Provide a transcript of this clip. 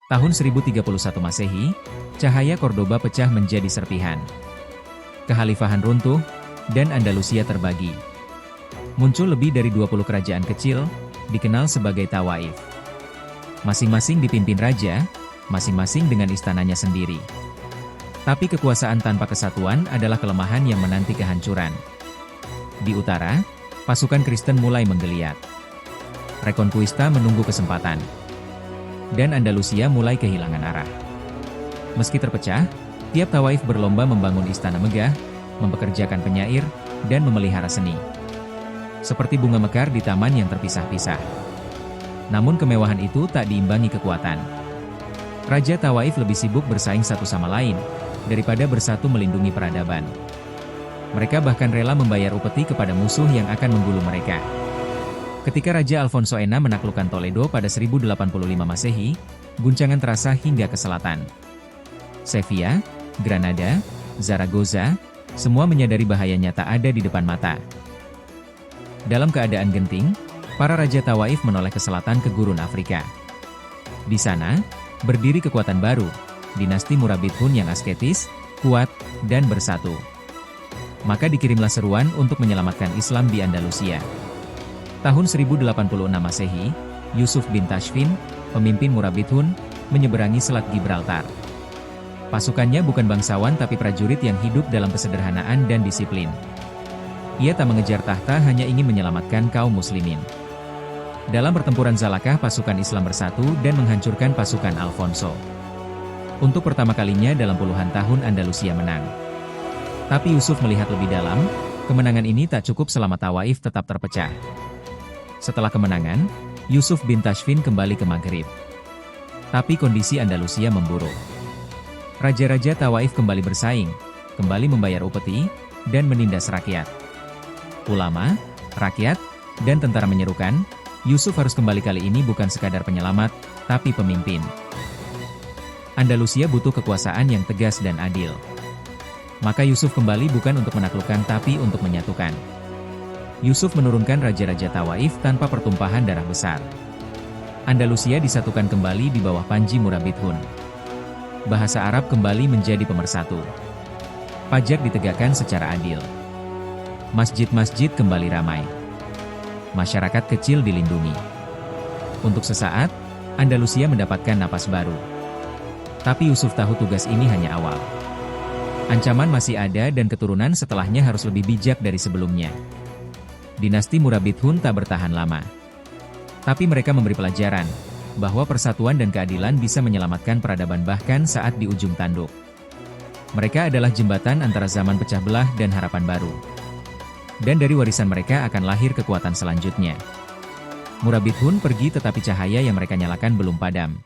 Tahun 1031 Masehi, cahaya Cordoba pecah menjadi serpihan. Kekhalifahan runtuh, dan Andalusia terbagi. Muncul lebih dari 20 kerajaan kecil, dikenal sebagai Tawaif. Masing-masing dipimpin raja, masing-masing dengan istananya sendiri. Tapi kekuasaan tanpa kesatuan adalah kelemahan yang menanti kehancuran. Di utara, pasukan Kristen mulai menggeliat. Reconquista menunggu kesempatan. Dan Andalusia mulai kehilangan arah. Meski terpecah, tiap Tawaif berlomba membangun istana megah, mempekerjakan penyair, dan memelihara seni. Seperti bunga mekar di taman yang terpisah-pisah. Namun kemewahan itu tak diimbangi kekuatan. Raja Tawaif lebih sibuk bersaing satu sama lain, daripada bersatu melindungi peradaban. Mereka bahkan rela membayar upeti kepada musuh yang akan membunuh mereka. Ketika Raja Alfonso VI menaklukkan Toledo pada 1085 Masehi, guncangan terasa hingga ke selatan. Sevilla, Granada, Zaragoza, semua menyadari bahayanya tak ada di depan mata. Dalam keadaan genting, para Raja Tawaif menoleh ke selatan ke gurun Afrika. Di sana, berdiri kekuatan baru, dinasti Murabithun yang asketis, kuat, dan bersatu. Maka dikirimlah seruan untuk menyelamatkan Islam di Andalusia. Tahun 1086 Masehi, Yusuf bin Tashfin, pemimpin Murabithun, menyeberangi Selat Gibraltar. Pasukannya bukan bangsawan tapi prajurit yang hidup dalam kesederhanaan dan disiplin. Ia tak mengejar tahta, hanya ingin menyelamatkan kaum muslimin. Dalam pertempuran Zalakah, pasukan Islam bersatu dan menghancurkan pasukan Alfonso. Untuk pertama kalinya dalam puluhan tahun Andalusia menang. Tapi Yusuf melihat lebih dalam, kemenangan ini tak cukup selama Tawaif tetap terpecah. Setelah kemenangan, Yusuf bin Tashfin kembali ke Maghrib. Tapi kondisi Andalusia memburuk. Raja-raja Tawaif kembali bersaing, kembali membayar upeti, dan menindas rakyat. Ulama, rakyat, dan tentara menyerukan, Yusuf harus kembali kali ini bukan sekadar penyelamat, tapi pemimpin. Andalusia butuh kekuasaan yang tegas dan adil. Maka Yusuf kembali bukan untuk menaklukkan tapi untuk menyatukan. Yusuf menurunkan raja-raja Tawaif tanpa pertumpahan darah besar. Andalusia disatukan kembali di bawah Panji Murabithun. Bahasa Arab kembali menjadi pemersatu. Pajak ditegakkan secara adil. Masjid-masjid kembali ramai. Masyarakat kecil dilindungi. Untuk sesaat, Andalusia mendapatkan napas baru. Tapi Yusuf tahu tugas ini hanya awal. Ancaman masih ada dan keturunan setelahnya harus lebih bijak dari sebelumnya. Dinasti Murabithun tak bertahan lama. Tapi mereka memberi pelajaran, bahwa persatuan dan keadilan bisa menyelamatkan peradaban bahkan saat di ujung tanduk. Mereka adalah jembatan antara zaman pecah belah dan harapan baru. Dan dari warisan mereka akan lahir kekuatan selanjutnya. Murabithun pergi tetapi cahaya yang mereka nyalakan belum padam.